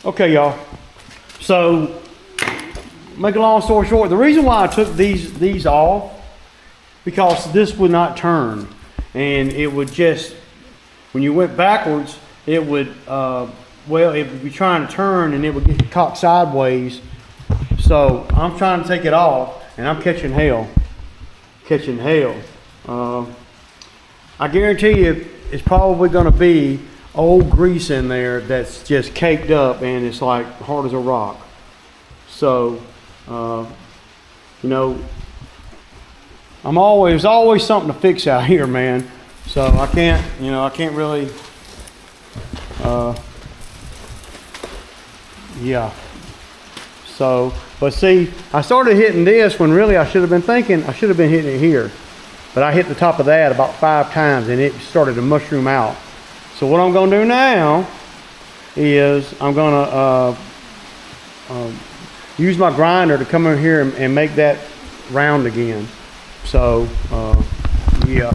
Okay, y'all. So, make a long story short, the reason why I took these off, because this would not turn, and it would just, when you went backwards, it would, well, it would be trying to turn and it would get caught sideways. So I'm trying to take it off, and I'm catching hell. I guarantee you, it's probably going to be old grease in there that's just caked up, and it's like hard as a rock. So, you know, there's always something to fix out here, man. So I can't really, yeah. So, but see, I started hitting this when really I should have been hitting it here. But I hit the top of that about 5 times and it started to mushroom out. So what I'm gonna do now is I'm gonna use my grinder to come in here and make that round again. So, yeah.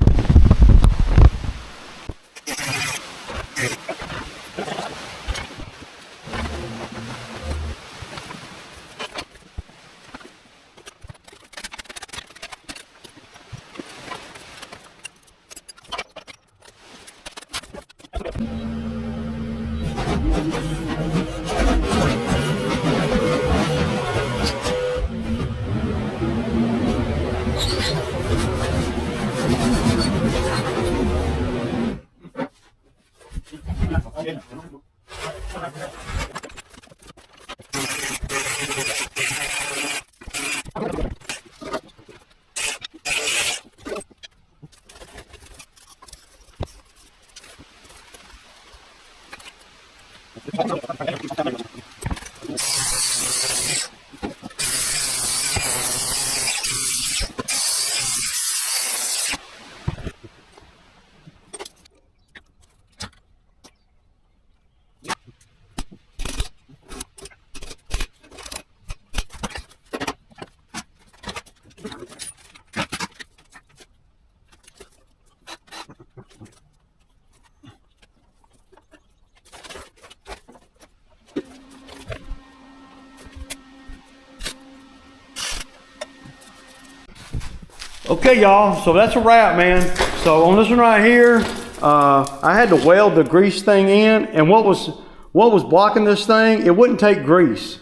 Okay, y'all, so that's a wrap, man. So on this one right here, I had to weld the grease thing in, and what was blocking this thing, it wouldn't take grease.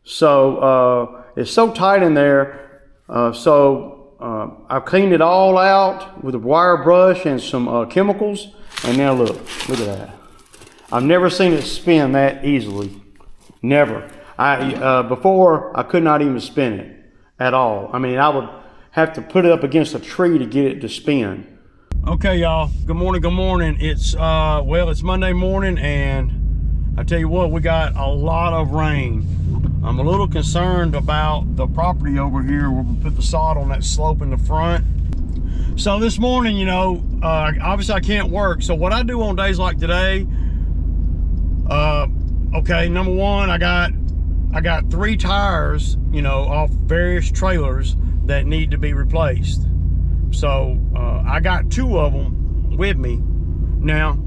So it's so tight in there. I've cleaned it all out with a wire brush and some chemicals, and now look at that. I've never seen it spin that easily. Never. Before I could not even spin it at all. I mean, I would have to put it up against a tree to get it to spin. Okay, y'all, good morning. It's it's Monday morning, and I tell you what, we got a lot of rain. I'm a little concerned about the property over here where we put the sod on that slope in the front. So this morning, you know, obviously I can't work, so what I do on days like today, okay, number one, I got 3 tires, you know, off various trailers that need to be replaced. So I got 2 of them with me now,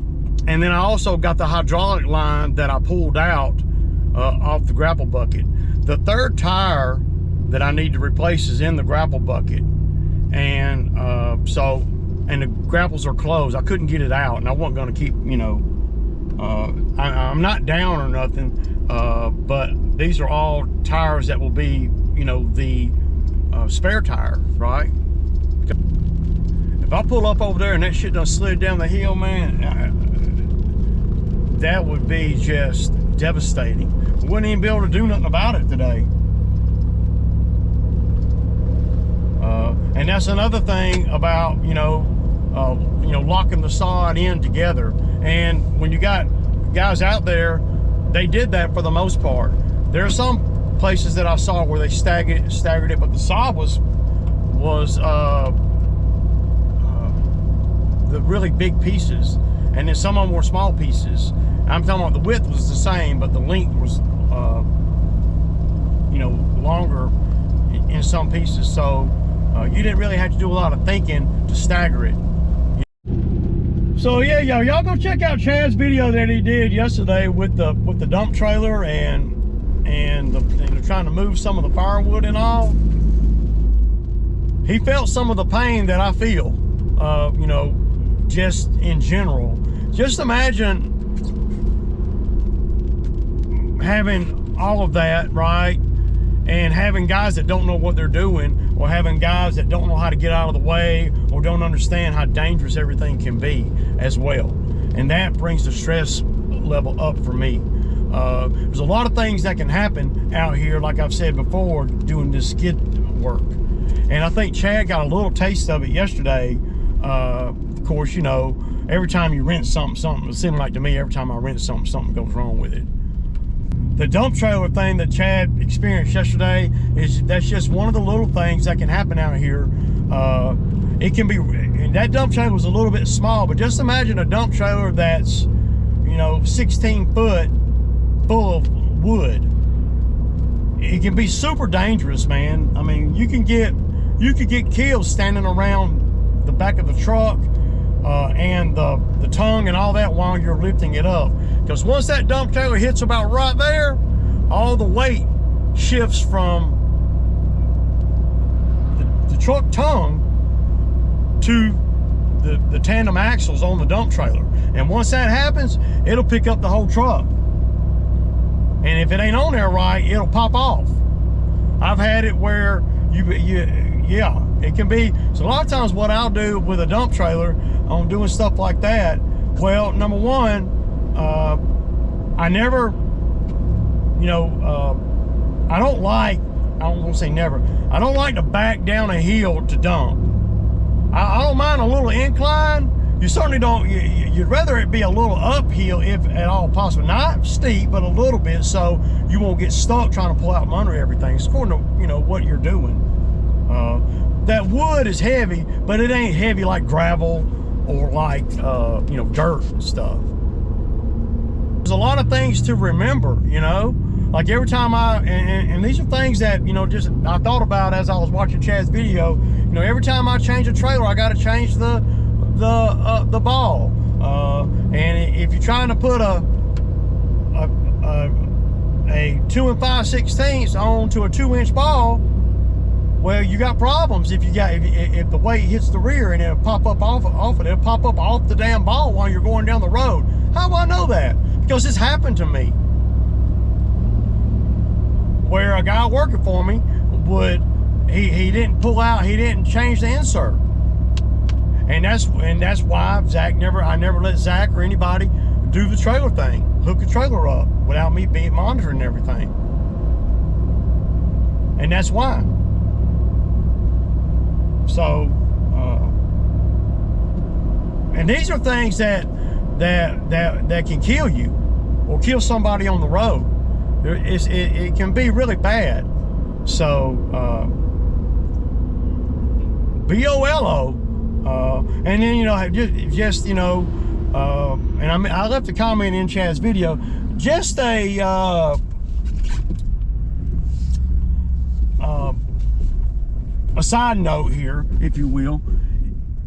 and then I also got the hydraulic line that I pulled out off the grapple bucket. The 3rd tire that I need to replace is in the grapple bucket, and and the grapples are closed. I couldn't get it out, and I wasn't going to keep, you know, I'm not down or nothing, but these are all tires that will be, you know, the spare tire, right? If I pull up over there and that shit done slid down the hill, man, that would be just devastating. We wouldn't even be able to do nothing about it today. And that's another thing about, you know, locking the sod in together. And when you got guys out there, they did that for the most part. There are some places that I saw where they staggered it, but the sod was the really big pieces, and then some of them were small pieces. I'm talking about the width was the same, but the length was you know, longer in some pieces. So you didn't really have to do a lot of thinking to stagger it. So yeah, y'all go check out Chad's video that he did yesterday with the dump trailer and they're trying to move some of the firewood and all. He felt some of the pain that I feel, you know, just in general. Just imagine having all of that, right? And having guys that don't know what they're doing, or having guys that don't know how to get out of the way, or don't understand how dangerous everything can be as well. And that brings the stress level up for me. There's a lot of things that can happen out here, like I've said before, doing this skid work. And I think Chad got a little taste of it yesterday. Of course, you know, every time you rent something, it seemed like to me, every time I rent something goes wrong with it. The dump trailer thing that Chad experienced yesterday that's just one of the little things that can happen out here. It can be, and that dump trailer was a little bit small, but just imagine a dump trailer that's, you know, 16 foot full of wood. It can be super dangerous, man. I mean, you could get killed standing around the back of the truck and the tongue and all that while you're lifting it up. Because once that dump trailer hits about right there, all the weight shifts from the truck tongue to the tandem axles on the dump trailer. And once that happens, it'll pick up the whole truck. And if it ain't on there right, it'll pop off. I've had it where yeah, it can be. So a lot of times what I'll do with a dump trailer on doing stuff like that, well, number one, I never, you know, I don't want to say never, I don't like to back down a hill to dump. I don't mind a little incline. You certainly don't, you'd rather it be a little uphill if at all possible. Not steep, but a little bit, so you won't get stuck trying to pull out from under everything. It's according to, you know, what you're doing. That wood is heavy, but it ain't heavy like gravel or like, you know, dirt and stuff. There's a lot of things to remember, you know? Like every time and these are things that, you know, just I thought about as I was watching Chad's video. You know, every time I change a trailer, I got to change the ball. And if you're trying to put a 2 5/16 onto a 2-inch ball, well, you got problems if the weight hits the rear and it'll pop up off it. It'll pop up off the damn ball while you're going down the road. How do I know that? Because this happened to me. Where a guy working for me he didn't pull out, he didn't change the insert. And that's why I never let Zach or anybody do the trailer thing, hook the trailer up without me being monitoring everything. And that's why. So, and these are things that can kill you or kill somebody on the road. It can be really bad. So, BOLO, and then, you know, just you know, and I left a comment in Chad's video, just a side note here, if you will,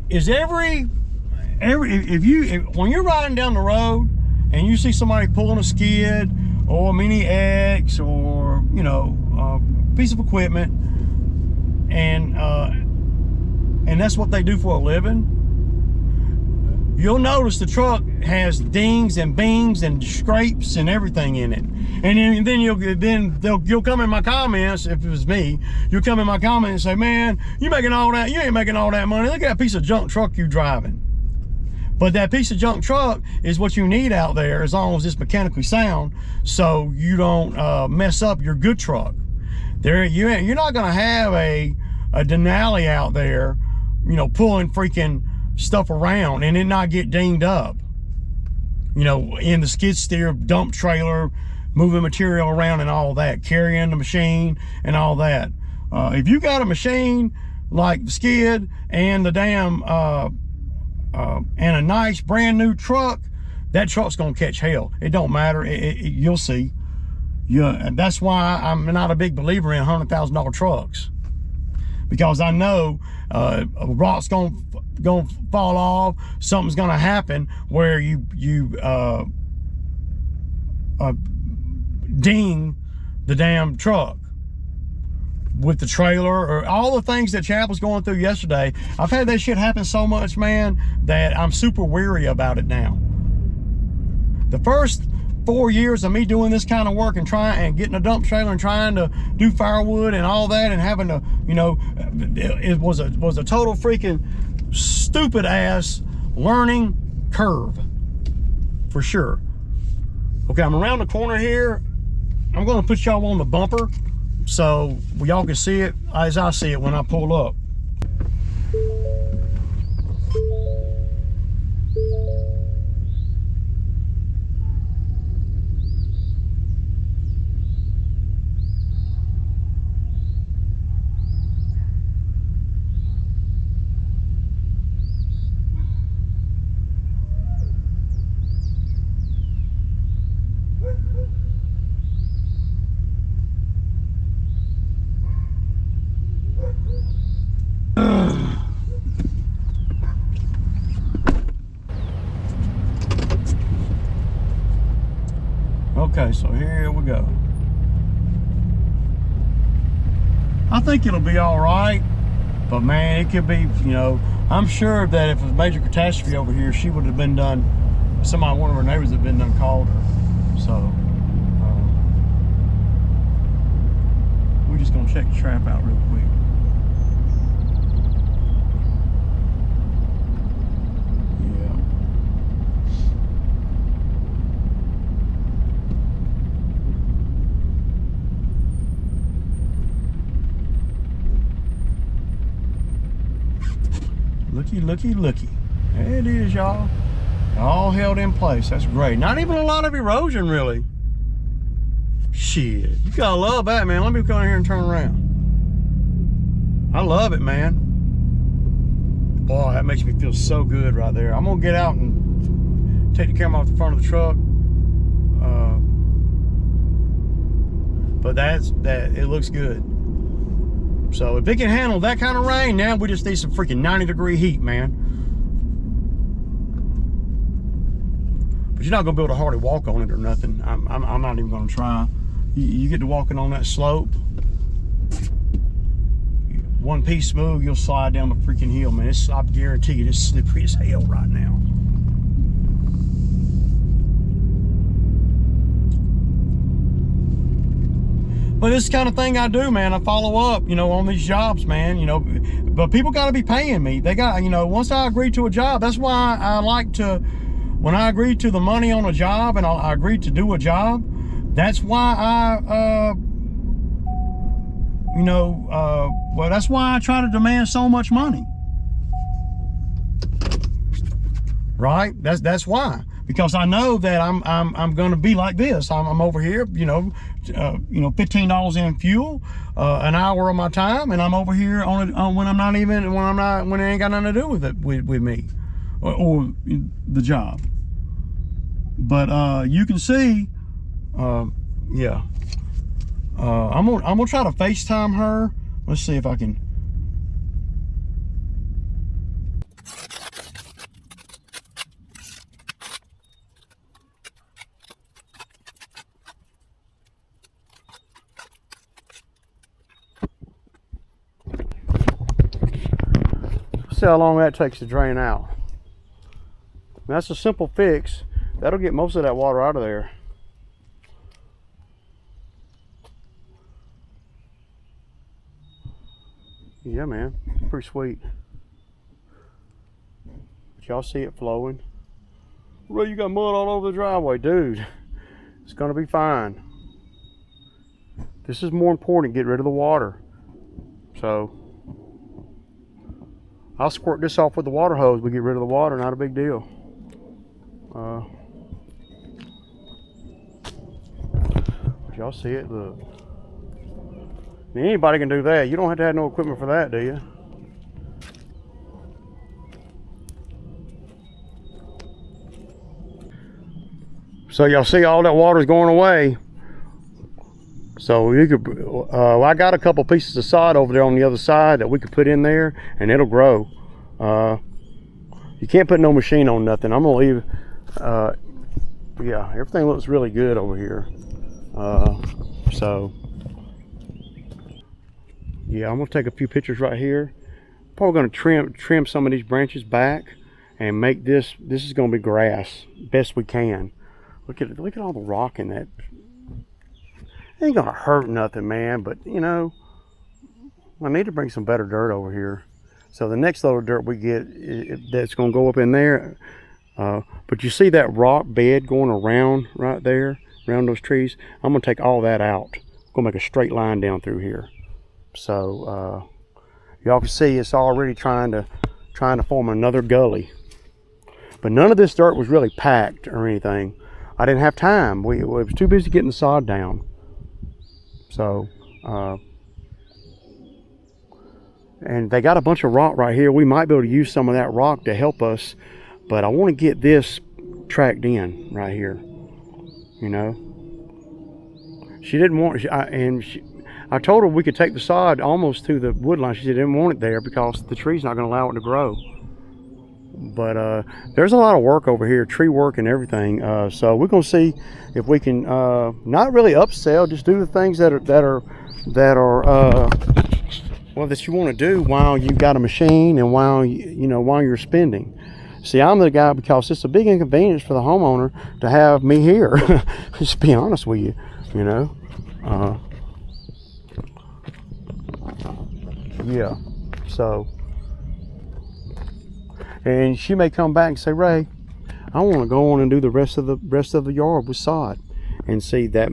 is when you're riding down the road and you see somebody pulling a skid or a Mini X or, you know, a piece of equipment, and that's what they do for a living, you'll notice the truck has dings and bings and scrapes and everything in it. And then you'll come in my comments, if it was me, you'll come in my comments and say, man, you ain't making all that money. Look at that piece of junk truck you driving. But that piece of junk truck is what you need out there, as long as it's mechanically sound, so you don't mess up your good truck. You're not gonna have a Denali out there, you know, pulling freaking stuff around and it not get dinged up, you know, in the skid steer dump trailer, moving material around and all that, carrying the machine and all that. If you got a machine like the skid and the damn and a nice brand new truck, that truck's gonna catch hell. It don't matter. You'll see. Yeah, and that's why I'm not a big believer in $100,000 trucks, because I know a rock's gonna fall off, something's gonna happen where you ding the damn truck with the trailer, or all the things that Chad was going through yesterday. I've had that shit happen so much, man, that I'm super weary about it now. The first 4 years of me doing this kind of work and getting a dump trailer and trying to do firewood and all that, and having to, you know, it was a total freaking stupid ass learning curve, for sure. Okay, I'm around the corner here. I'm gonna put y'all on the bumper so y'all can see it as I see it when I pull up. Okay, so here we go. I think it'll be all right, but man, it could be, you know, I'm sure that if it was a major catastrophe over here, she would have been done, one of her neighbors had been done called her. So, we're just gonna check the trap out real quick. Looky. There it is, y'all. All held in place. That's great. Not even a lot of erosion, really. Shit. You gotta love that, man. Let me come in here and turn around. I love it, man. Boy, that makes me feel so good right there. I'm gonna get out and take the camera off the front of the truck. But it looks good. So if it can handle that kind of rain, now we just need some freaking 90-degree heat, man. But you're not gonna be able to hardly walk on it or nothing. I'm not even gonna try. You get to walking on that slope, one piece smooth, you'll slide down the freaking hill, man. I guarantee you, it's slippery as hell right now. But this is the kind of thing I do, man. I follow up, you know, on these jobs, man, you know, but people got to be paying me. They got, you know, once I agree to a job, that's why I like to, when I agree to the money on a job and I agree to do a job, that's why well, that's why I try to demand so much money. Right? That's why. Because I know that I'm going to be like this. I'm over here, $15 in fuel, an hour of my time, and I'm over here when it ain't got nothing to do with it with me or the job. But you can see, yeah. I'm gonna try to FaceTime her. Let's see if I can. See how long that takes to drain out. That's a simple fix. That'll get most of that water out of there. Yeah, man, pretty sweet. But y'all see it flowing. Well, you got mud all over the driveway, dude. It's gonna be fine. This is more important, get rid of the water. So I'll squirt this off with the water hose. We get rid of the water, not a big deal. Y'all see it? Look. I mean, anybody can do that. You don't have to have no equipment for that, do you? So y'all see all that water's going away. So you could, I got a couple pieces of sod over there on the other side that we could put in there, and it'll grow. You can't put no machine on nothing. I'm gonna leave. Yeah, everything looks really good over here. So yeah, I'm gonna take a few pictures right here. Probably gonna trim some of these branches back and make this. This is gonna be grass, best we can. Look at all the rock in that. It ain't gonna hurt nothing, man. But you know, I need to bring some better dirt over here. So the next load of dirt we get, that's gonna go up in there. But you see that rock bed going around right there, around those trees? I'm gonna take all that out. I'm gonna make a straight line down through here. So y'all can see it's already trying to form another gully. But none of this dirt was really packed or anything. I didn't have time. We was too busy getting the sod down. So, and they got a bunch of rock right here. We might be able to use some of that rock to help us, but I want to get this tracked in right here. You know, she didn't want, I told her we could take the sod almost to the wood line. She didn't want it there because the tree's not going to allow it to grow. But there's a lot of work over here, tree work and everything. So we're gonna see if we can not really upsell, just do the things that are well, that you want to do while you've got a machine and while while you're spending. See, I'm the guy because it's a big inconvenience for the homeowner to have me here. Just be honest with you, you know. Yeah. So. And she may come back and say, Ray, I want to go on and do the rest of the yard with sod, and see that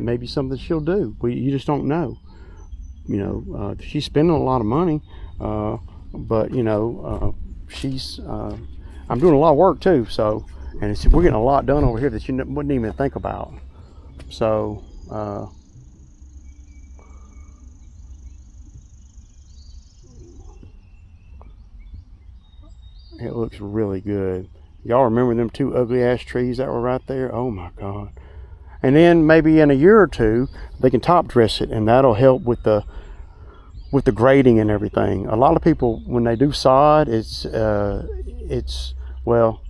may be something she'll do. You just don't know. You know, she's spending a lot of money, but you know, I'm doing a lot of work too. So, and we're getting a lot done over here that you wouldn't even think about. So. It looks really good. Y'all remember them two ugly ass trees that were right there? Oh my God. And then maybe in a year or two, they can top dress it, and that'll help with the grading and everything. A lot of people, when they do sod, it's well,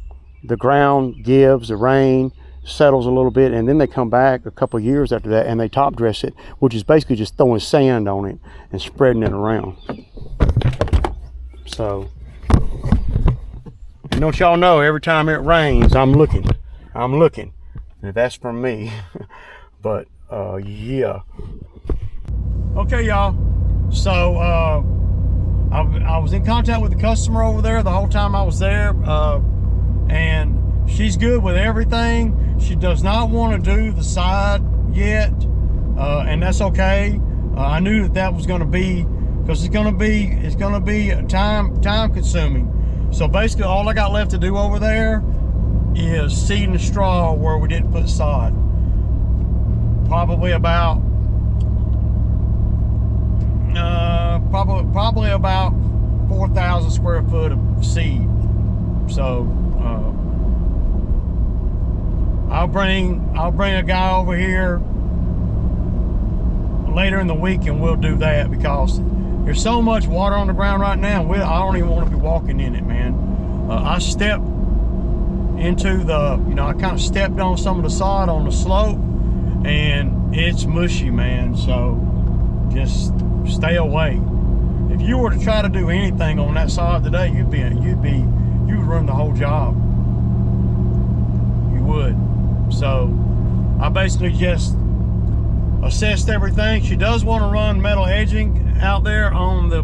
the ground gives, the rain settles a little bit, and then they come back a couple of years after that and they top dress it, which is basically just throwing sand on it and spreading it around. So, and don't y'all know, every time it rains, I'm looking. And that's from me. But yeah. Okay, y'all. So I was in contact with the customer over there the whole time I was there, and she's good with everything. She does not want to do the side yet, and that's okay. I knew that was going to be, because it's going to be time consuming. So basically all I got left to do over there is seed and straw where we didn't put sod. Probably about probably about 4,000 square foot of seed. So I'll bring a guy over here later in the week and we'll do that, because there's so much water on the ground right now. I don't even want to be walking in it, man. I stepped into I kind of stepped on some of the sod on the slope, and it's mushy, man. So just stay away. If you were to try to do anything on that sod today, you would run the whole job. You would. So I basically just assessed everything. She does want to run metal edging out there on the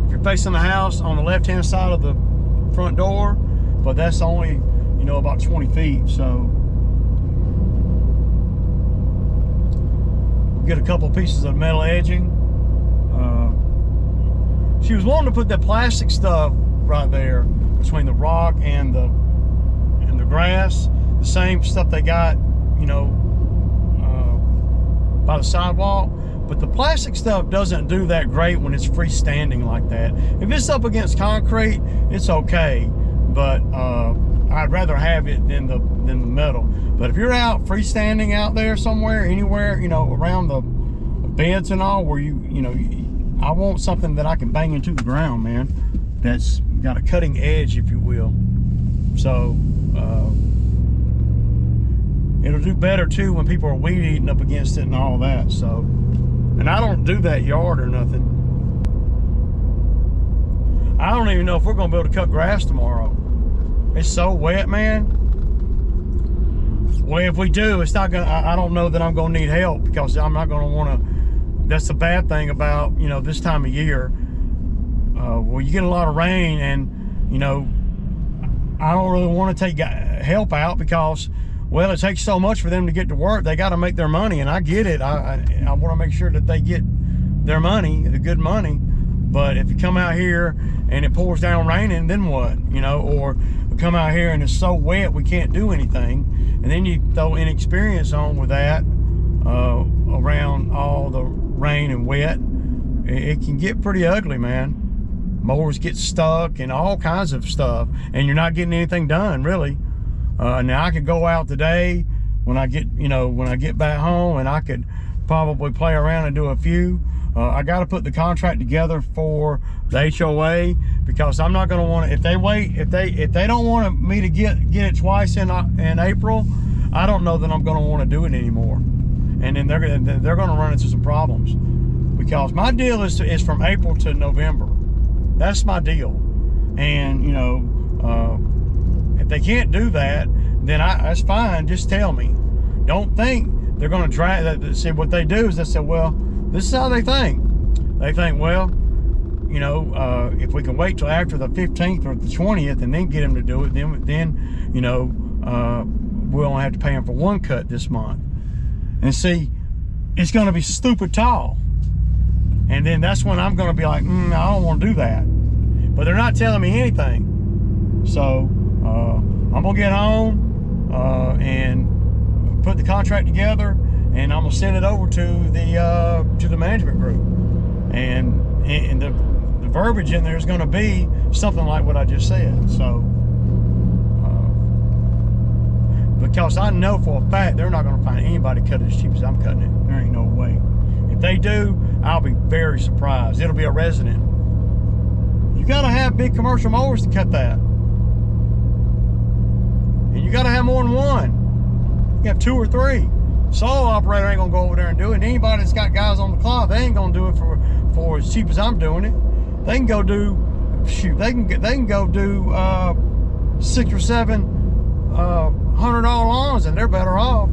if you're facing the house, on the left hand side of the front door, but that's only about 20 feet. So we'll get a couple pieces of metal edging. She was wanting to put that plastic stuff right there between the rock and the grass, the same stuff they got by the sidewalk. But the plastic stuff doesn't do that great when it's freestanding like that. If it's up against concrete, it's okay. But I'd rather have it than the metal. But if you're out freestanding out there somewhere, anywhere, you know, around the beds and all, where you know, I want something that I can bang into the ground, man. That's got a cutting edge, if you will. So it'll do better too when people are weed eating up against it and all that. So, and I don't do that yard or nothing. I don't even know if we're gonna be able to cut grass tomorrow. It's so wet, man. Well, if we do, it's not gonna, I don't know that I'm gonna need help, because I'm not gonna wanna, that's the bad thing about, you know, this time of year. Well, you get a lot of rain, and, you know, I don't really want to take help out, because, well, it takes so much for them to get to work. They got to make their money, and I get it. I want to make sure that they get their money, the good money. But if you come out here and it pours down raining, then what? You know, or we come out here and it's so wet we can't do anything, and then you throw inexperience on with that around all the rain and wet. It can get pretty ugly, man. Mowers get stuck and all kinds of stuff, and you're not getting anything done, really. Now I could go out today when I get, you know, when I get back home, and I could probably play around and do a few. I got to put the contract together for the HOA, because I'm not going to want to, if they wait, if they don't want me to get it twice in April, I don't know that I'm going to want to do it anymore. And then they're going to run into some problems, because my deal is from April to November. That's my deal. And, you know, if they can't do that, then that's fine. Just tell me. Don't think they're going to drag that. See, what they do is they say, well, this is how they think. They think, well, you know, if we can wait till after the 15th or the 20th and then get them to do it, then you know, we'll only have to pay them for one cut this month. And see, it's going to be stupid tall. And then that's when I'm going to be like, I don't want to do that. But they're not telling me anything. So I'm going to get home and put the contract together, and I'm going to send it over to the management group. And the verbiage in there is going to be something like what I just said. So, because I know for a fact they're not going to find anybody cut it as cheap as I'm cutting it. There ain't no way. If they do, I'll be very surprised. It'll be a resident. You got to have big commercial mowers to cut that. And you got to have more than one. You have 2 or 3. Solo operator ain't gonna go over there and do it. And anybody that's got guys on the clock, they ain't gonna do it for as cheap as I'm doing it. They can go do, shoot, they can go do 6 or 7 $100 lawns, and they're better off.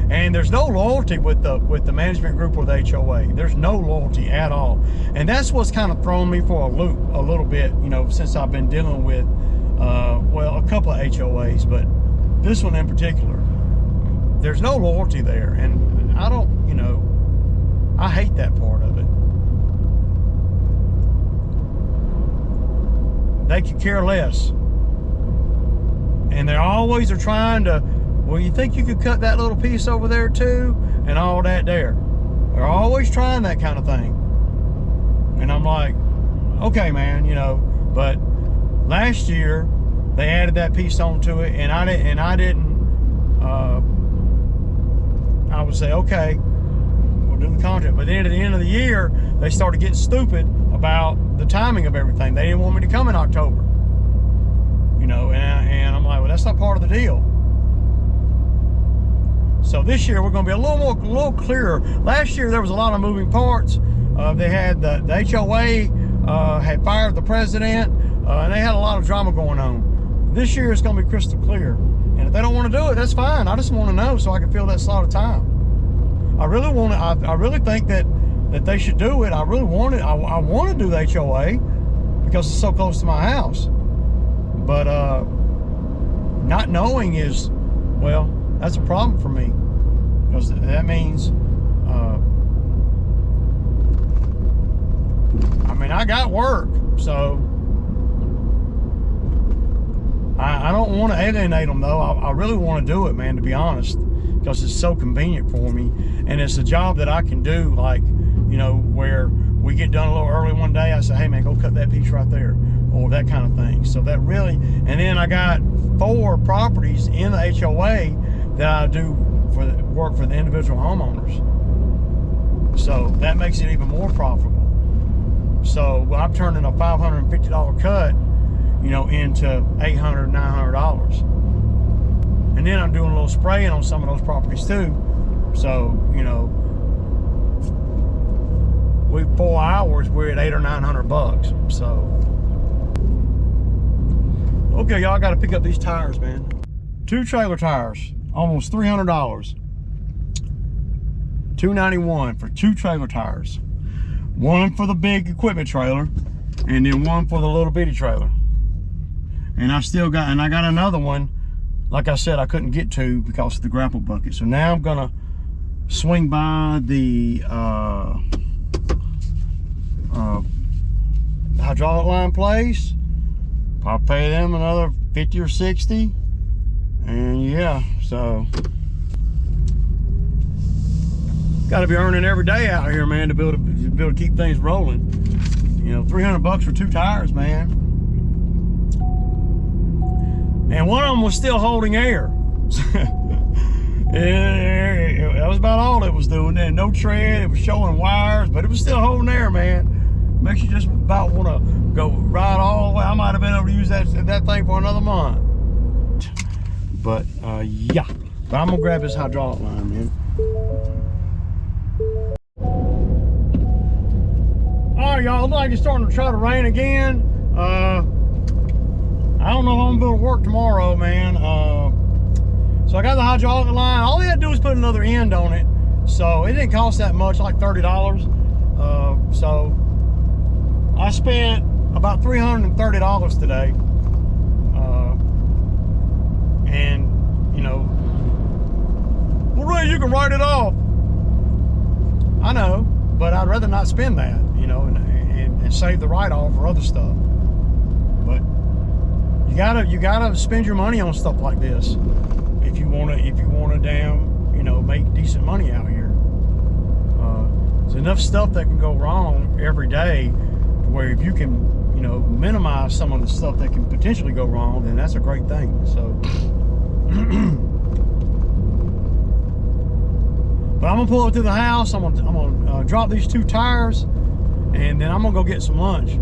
And there's no loyalty with the management group or the HOA. There's no loyalty at all. And that's what's kind of thrown me for a loop a little bit, you know, since I've been dealing with, well, a couple of HOAs, but this one in particular. There's no loyalty there. And I don't, you know, I hate that part of it. They could care less. And they always are trying to, well, you think you could cut that little piece over there too? And all that there. They're always trying that kind of thing. And I'm like, okay, man, you know, but last year they added that piece onto it, and I didn't, I would say, okay, we'll do the contract. But then at the end of the year, they started getting stupid about the timing of everything. They didn't want me to come in October. You know, and I'm like, well, that's not part of the deal. So this year we're going to be a little clearer. Last year there was a lot of moving parts. They had the HOA had fired the president, and they had a lot of drama going on. This year it's going to be crystal clear. And if they don't want to do it, that's fine. I just want to know so I can fill that slot of time. I really want to. I really think that they should do it. I really want it. I want to do the HOA because it's so close to my house. But not knowing is, well, that's a problem for me, because that means, I mean, I got work, so I don't want to alienate them, though. I really want to do it, man, to be honest, because it's so convenient for me, and it's a job that I can do, like, you know, where we get done a little early one day, I say, hey man, go cut that piece right there, or that kind of thing. So that really, and then I got 4 properties in the HOA that I do work for the individual homeowners. So that makes it even more profitable. So I'm turning a $550 cut, you know, into $800, $900. And then I'm doing a little spraying on some of those properties too. So, you know, with 4 hours, we're at $800 or $900. So, okay, y'all, got to pick up these tires, man. 2 trailer tires, almost $300. $291 for 2 trailer tires. One for the big equipment trailer, and then one for the little bitty trailer. And I got another one. Like I said, I couldn't get to because of the grapple bucket. So now I'm gonna swing by the hydraulic line place. I'll pay them another 50 or 60. And yeah, so got to be earning every day out here, man, to be able to keep things rolling. You know, $300 for 2 tires, man. And one of them was still holding air. And that was about all it was doing. And no tread, it was showing wires, but it was still holding air, man. Makes you just about want to go ride all the way. I might have been able to use that thing for another month. But yeah, but I'm gonna grab this hydraulic line, man. All right, y'all, look like it's starting to try to rain again. I don't know if I'm gonna be able to work tomorrow, man. So I got the hydraulic line. All they had to do was put another end on it. So it didn't cost that much, like $30. So I spent about $330 today. And, you know, well, Ray, you can write it off. I know, but I'd rather not spend that, you know, and save the write-off for other stuff. But you gotta spend your money on stuff like this if you wanna damn, you know, make decent money out here. There's enough stuff that can go wrong every day where if you can, you know, minimize some of the stuff that can potentially go wrong, then that's a great thing. So but I'm gonna pull up to the house. I'm gonna drop these 2 tires, and then I'm gonna go get some lunch.